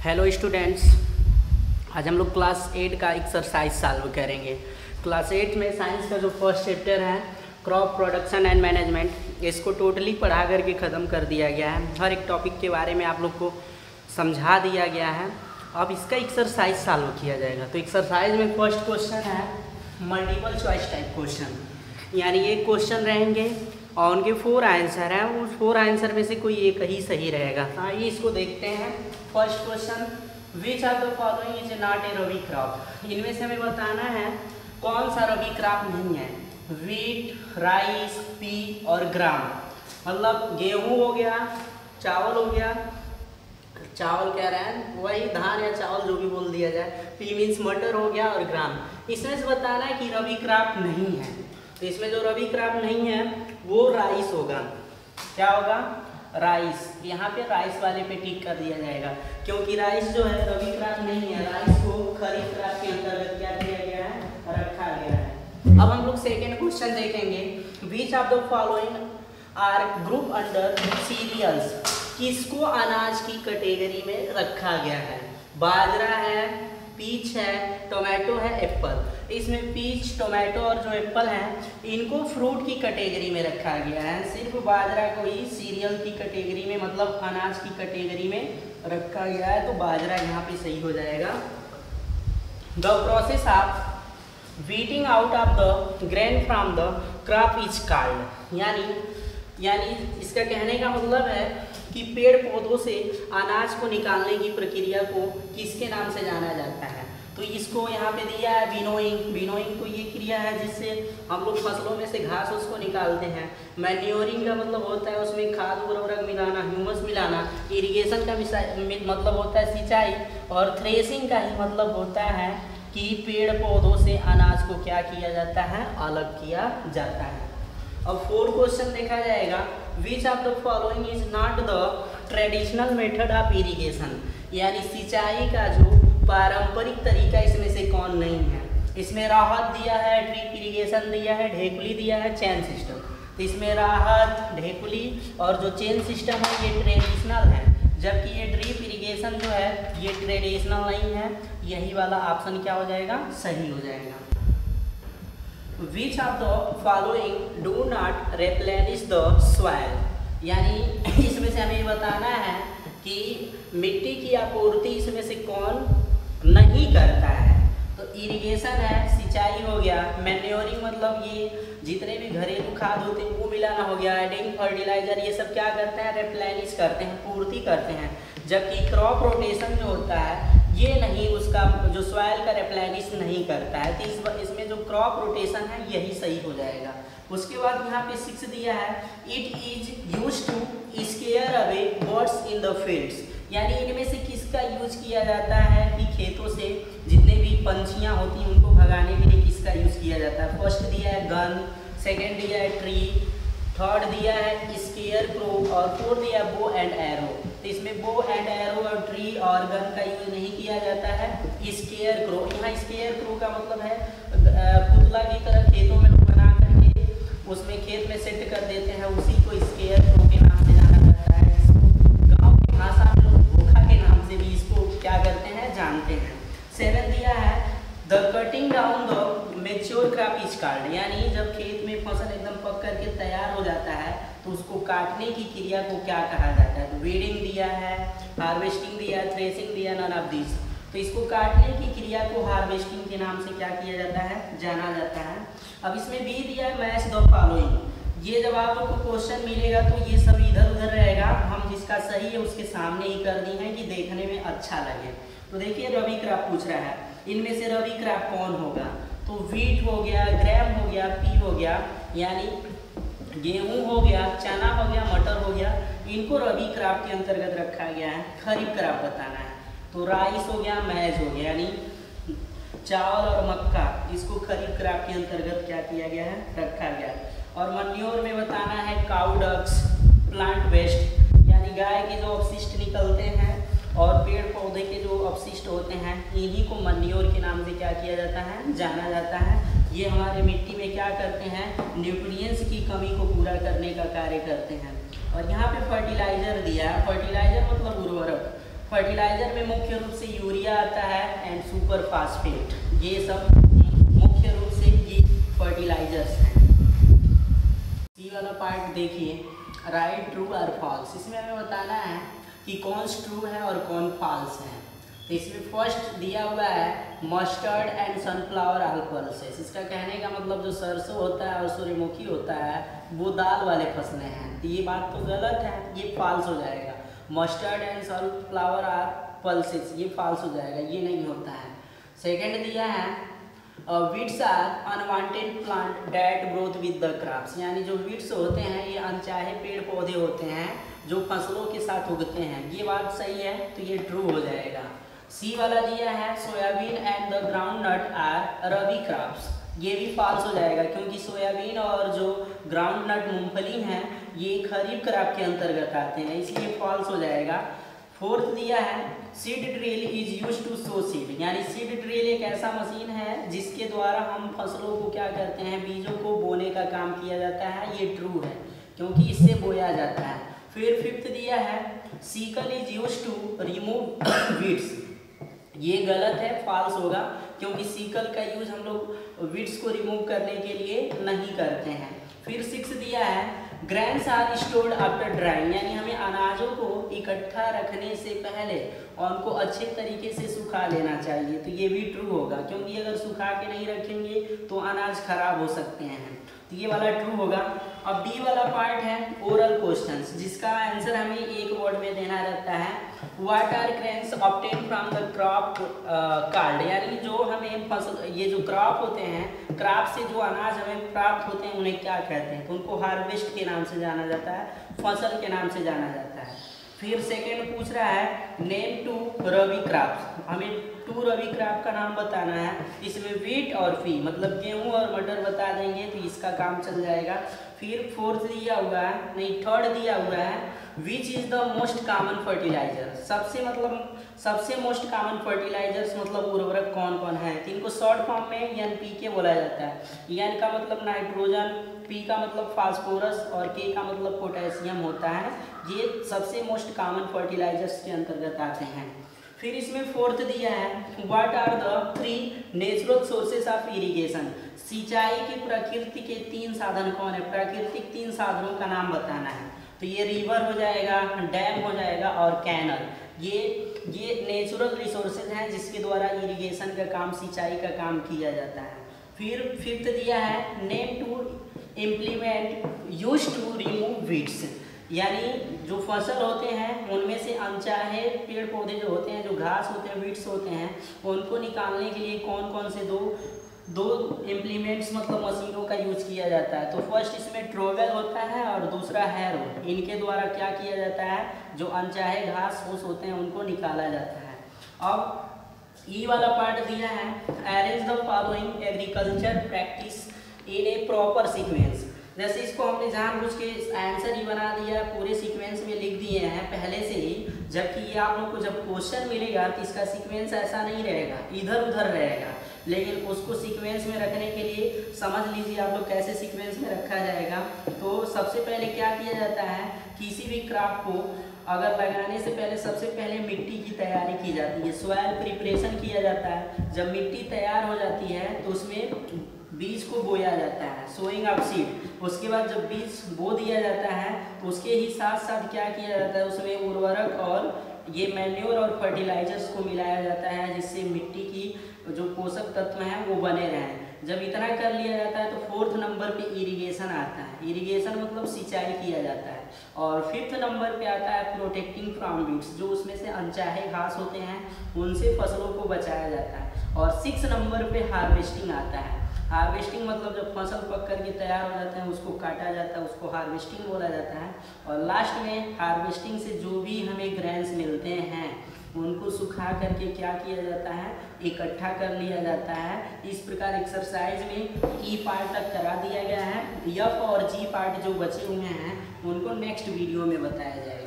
Hello students, आज हम लोग क्लास 8 का एक्सरसाइज सॉल्व करेंगे। क्लास 8 में साइंस का जो फर्स्ट चैप्टर है क्रॉप प्रोडक्शन एंड मैनेजमेंट, इसको टोटली पढ़ा करके ख़त्म कर दिया गया है। हर एक टॉपिक के बारे में आप लोग को समझा दिया गया है। अब इसका एक्सरसाइज सॉल्व किया जाएगा। तो एक्सरसाइज में फर्स्ट क्वेश्चन है मल्टीपल चॉइस टाइप क्वेश्चन, यानी एक क्वेश्चन रहेंगे और उनके 4 आंसर हैं। उस 4 आंसर में से कोई एक ही सही रहेगा। आइए इसको देखते हैं। First question, which are the following is not a rabi crop. इनमें से हमें बताना है कौन सा रबी क्रॉप नहीं है। वीट, राइस, पी और ग्राम, मतलब गेहूं हो गया, चावल हो गया, चावल कह रहे हैं वही धान या चावल जो भी बोल दिया जाए। पी मीन्स मटर हो गया और ग्राम। इसमें से बताना है कि रबी क्रॉप नहीं है। तो इसमें जो रबी क्रॉप नहीं है वो राइस होगा। क्या होगा? राइस। यहाँ पे राइस वाले पे टिक कर दिया जाएगा, क्योंकि राइस जो है रबी क्रॉप नहीं है। राइस को खरीफ क्रॉप के अंतर्गत क्या किया गया है? रखा गया है। अब हम लोग सेकेंड क्वेश्चन देखेंगे। Which of the following are group under cereals. किसको अनाज की कैटेगरी में रखा गया है? बाजरा है, पीच है, टोमेटो है, एप्पल। इसमें पीच, टोमेटो और जो एप्पल हैं इनको फ्रूट की कैटेगरी में रखा गया है। सिर्फ बाजरा को ही सीरियल की कैटेगरी में, मतलब अनाज की कैटेगरी में रखा गया है। तो बाजरा यहाँ पे सही हो जाएगा। The process of beating out of the grain from the crop is called, यानी इसका कहने का मतलब है कि पेड़ पौधों से अनाज को निकालने की प्रक्रिया को किसके नाम से जाना जाता है? तो इसको यहाँ पे दिया है विनोइंग। विनोइंग तो ये क्रिया है जिससे हम लोग फसलों में से घास उसको निकालते हैं। मैन्योरिंग का मतलब होता है उसमें खाद उर्वरक मिलाना, ह्यूमस मिलाना। इरिगेशन का मतलब होता है सिंचाई। और थ्रेसिंग का ही मतलब होता है कि पेड़ पौधों से अनाज को क्या किया जाता है? अलग किया जाता है। अब 4 क्वेश्चन देखा जाएगा। विच of the following is not the traditional method of irrigation, यानी सिंचाई का जो पारंपरिक तरीका इसमें से कौन नहीं है? इसमें राहत दिया है, ड्रिप इरिगेशन दिया है, ढेकुली दिया है, चेन सिस्टम। तो इसमें राहत, ढेकुली और जो चेन सिस्टम है ये ट्रेडिशनल है, जबकि ये ड्रिप इरिगेशन जो है ये ट्रेडिशनल नहीं है। यही वाला ऑप्शन क्या हो जाएगा? सही हो जाएगा। Which of the following do not replenish the soil, यानी इसमें से हमें बताना है कि मिट्टी की आपूर्ति इसमें से कौन नहीं करता है। तो इरिगेशन है, सिंचाई हो गया, मैन्योरिंग मतलब ये जितने भी घरेलू खाद होते हैं वो मिलाना हो गया, एडिंग फर्टिलाइजर, ये सब क्या करते हैं? रिप्लेनिश करते हैं, पूर्ति करते हैं। जबकि क्रॉप रोटेशन जो होता है ये नहीं, उसका जो सॉइल का रिप्लेनिश नहीं करता है। तो इसमें जो क्रॉप रोटेशन है यही सही हो जाएगा। उसके बाद यहाँ पे 6 दिया है, it is use to scare away birds in the fields, यानी इनमें से किसका यूज किया जाता है कि खेतों से जितने भी पंछियाँ होती हैं उनको भगाने के लिए किसका यूज किया जाता है? फर्स्ट दिया है गन, सेकेंड दिया है ट्री, थर्ड दिया है स्केयर क्रो और फोर्थ दिया है बो एंड एरो। तो इसमें बो एंड एरो और ट्री और गन का यूज नहीं किया जाता है। स्केयर क्रो, यहाँ स्केयर क्रो का मतलब है पुतला की तरह खेतों में बना करके उसमें खेत में सेट कर देते हैं, उसी को स्केयर क्रो के नाम से जाना जाता है। इसको गाँव की भाषा में लोग धोखा के नाम से भी इसको क्या करते हैं? जानते हैं। 7 दिया है the cutting down the mature crop is called, यानी जब खेत में फसल एकदम पक करके तैयार हो जाता है तो उसको काटने की क्रिया को क्या कहा जाता है? तो वीडिंग दिया है, हार्वेस्टिंग दिया है, थ्रेसिंग दिया, नन ऑफ दिस। तो इसको काटने की क्रिया को हार्वेस्टिंग के नाम से क्या किया जाता है? जाना जाता है। अब इसमें बी दिया है मैच द फॉलोइंग। ये जब आप लोग को क्वेश्चन मिलेगा तो ये सब इधर उधर रहेगा, हम जिसका सही है उसके सामने ही कर दी है कि देखने में अच्छा लगे। तो देखिए रबी क्रॉप पूछ रहा है, इनमें से रबी क्रॉप कौन होगा? तो वीट हो गया, ग्राम हो गया, पी हो गया, यानी गेहूं हो गया, चना हो गया, मटर हो गया, इनको रबी क्रॉप के अंतर्गत रखा गया है। खरीफ क्रॉप बताना है तो राइस हो गया, मैज हो गया, यानी चावल और मक्का, इसको खरीफ क्रॉप के अंतर्गत क्या किया गया है? रखा गया है। और मन्योर में बताना है काउ डक्स, प्लांट वेस्ट, यानी गाय के जो अपशिष्ट निकलते हैं और पेड़ पौधे के जो अपशिष्ट होते हैं इन्हीं को मन्योर के नाम से क्या किया जाता है? जाना जाता है। ये हमारे मिट्टी में क्या करते हैं? न्यूट्रिएंट्स की कमी को पूरा करने का कार्य करते हैं। और यहाँ पे फर्टिलाइजर दिया है। फर्टिलाइजर मतलब उर्वरक। फर्टिलाइजर में मुख्य रूप से यूरिया आता है एंड सुपर फास्फेट, ये सब मुख्य रूप से ये फर्टिलाइजर्स हैं। ये वाला पार्ट देखिए, राइट ट्रू और फॉल्स। इसमें हमें बताना है कि कौन ट्रू है और कौन फॉल्स है। तो इसमें फर्स्ट दिया हुआ है mustard and sunflower all pulses. इसका कहने का मतलब जो सरसों होता है और सूर्यमुखी होता है वो दाल वाले फसलें हैं, तो ये बात तो गलत है, ये फॉल्स हो जाएगा। Mustard and sunflower all pulses ये फॉल्स हो जाएगा, ये नहीं होता है। सेकंड दिया है weeds are unwanted plant that growth with the crops, यानी जो वीड्स होते हैं ये अनचाहे पेड़ पौधे होते हैं जो फसलों के साथ उगते हैं, ये बात सही है, तो ये ट्रू हो जाएगा। सी वाला दिया है soybean and the ground nut are rabi crops, ये भी फॉल्स हो जाएगा क्योंकि सोयाबीन और जो ग्राउंड नट मूंगफली हैं ये खरीफ क्रॉप के अंतर्गत आते हैं, इसलिए फॉल्स हो जाएगा। फोर्थ दिया है seed drill is use to sow seed, यानी सीड ड्रिल एक ऐसा मशीन है जिसके द्वारा हम फसलों को क्या करते हैं, बीजों को बोने का काम किया जाता है, ये ट्रू है क्योंकि इससे बोया जाता है। फिर फिफ्थ दिया है sickle is use to remove weeds, ये गलत है, फॉल्स होगा क्योंकि सीकल का यूज हम लोग वीड्स को रिमूव करने के लिए नहीं करते हैं। फिर सिक्स दिया है grains are stored after drying, यानी हमें अनाजों को इकट्ठा रखने से पहले उनको अच्छे तरीके से सुखा लेना चाहिए, तो ये भी ट्रू होगा क्योंकि अगर सुखा के नहीं रखेंगे तो अनाज खराब हो सकते हैं, तो ये वाला ट्रू होगा। अब डी वाला पार्ट है ओरल क्वेश्चंस, जिसका आंसर हमें एक वर्ड में देना रहता है। What are grains obtain from the crop card, यानी जो हमें फसल ये जो क्रॉप होते हैं, क्रॉप से जो अनाज हमें प्राप्त होते हैं उन्हें क्या कहते हैं, तो उनको हार्वेस्ट के नाम से जाना जाता है, फसल के नाम से जाना जाता है। फिर सेकेंड पूछ रहा है नेम टू रबी क्रॉप्स, हमें टू रबी क्रॉप का नाम बताना है, इसमें वीट और फी मतलब गेहूं और मटर बता देंगे तो इसका काम चल जाएगा। फिर फोर्थ दिया हुआ है, नहीं थर्ड दिया हुआ है which is the most common fertiliser, सबसे मोस्ट कॉमन फर्टिलाइजर्स मतलब उर्वरक कौन कौन है, तो इनको शॉर्ट फॉर्म में NPK बोला जाता है। एन का मतलब नाइट्रोजन, पी का मतलब फास्फोरस और के का मतलब पोटेशियम होता है, ये सबसे मोस्ट कॉमन फर्टिलाइजर्स के अंतर्गत आते हैं। फिर इसमें फोर्थ दिया है what are the 3 natural sources of irrigation, सिंचाई की प्रकृति के 3 साधन कौन है, प्राकृतिक 3 साधनों का नाम बताना है, तो ये रिवर हो जाएगा, डैम हो जाएगा और कैनल, ये नेचुरल रिसोर्सेज हैं जिसके द्वारा इरिगेशन का काम, सिंचाई का काम किया जाता है। फिर फिफ्थ दिया है name two implement use to remove weeds, यानी जो फसल होते हैं उनमें से अनचाहे पेड़ पौधे जो होते हैं, जो घास होते हैं, वीड्स होते हैं, उनको निकालने के लिए कौन कौन से दो इम्प्लीमेंट्स मतलब मशीनों का यूज किया जाता है। तो फर्स्ट इसमें ट्रोवेल होता है और दूसरा हैरो, इनके द्वारा क्या किया जाता है, जो अनचाहे घास फूस होते हैं उनको निकाला जाता है। अब ई वाला पार्ट दिया है arrange the following agriculture practice in A proper sequence, जैसे इसको हमने जानबूझ के आंसर ही बना दिया, पूरे सीक्वेंस में लिख दिए हैं पहले से ही, जबकि ये आप लोग को जब क्वेश्चन मिलेगा तो इसका सीक्वेंस ऐसा नहीं रहेगा, इधर उधर रहेगा, लेकिन उसको सीक्वेंस में रखने के लिए समझ लीजिए आप लोग कैसे सीक्वेंस में रखा जाएगा। तो सबसे पहले क्या किया जाता है, किसी भी क्रॉप को अगर लगाने से पहले सबसे पहले मिट्टी की तैयारी की जाती है, सॉइल प्रिपरेशन किया जाता है। जब मिट्टी तैयार हो जाती है तो उसमें बीज को बोया जाता है, सोइंग ऑफ सीड। उसके बाद जब बीज बो दिया जाता है तो उसके ही साथ साथ क्या किया जाता है, उसमें उर्वरक और ये मैन्योर और फर्टिलाइजर्स को मिलाया जाता है, जिससे मिट्टी की जो पोषक तत्व हैं वो बने रहें। जब इतना कर लिया जाता है तो फोर्थ नंबर पे इरिगेशन आता है, इरिगेशन मतलब सिंचाई किया जाता है। और फिफ्थ नंबर पे आता है प्रोटेक्टिंग फ्रॉम वीड्स, जो उसमें से अनचाहे घास होते हैं उनसे फसलों को बचाया जाता है। और सिक्स नंबर पे हार्वेस्टिंग आता है, हार्वेस्टिंग मतलब जब फसल पक कर के तैयार हो जाते हैं उसको काटा जाता है, उसको हार्वेस्टिंग बोला जाता है। और लास्ट में हार्वेस्टिंग से जो भी हमें ग्रेन्स मिलते हैं उनको सुखा करके क्या किया जाता है, इकट्ठा कर लिया जाता है। इस प्रकार एक्सरसाइज में ई पार्ट तक करा दिया गया है, एफ और जी पार्ट जो बचे हुए हैं उनको नेक्स्ट वीडियो में बताया जाएगा।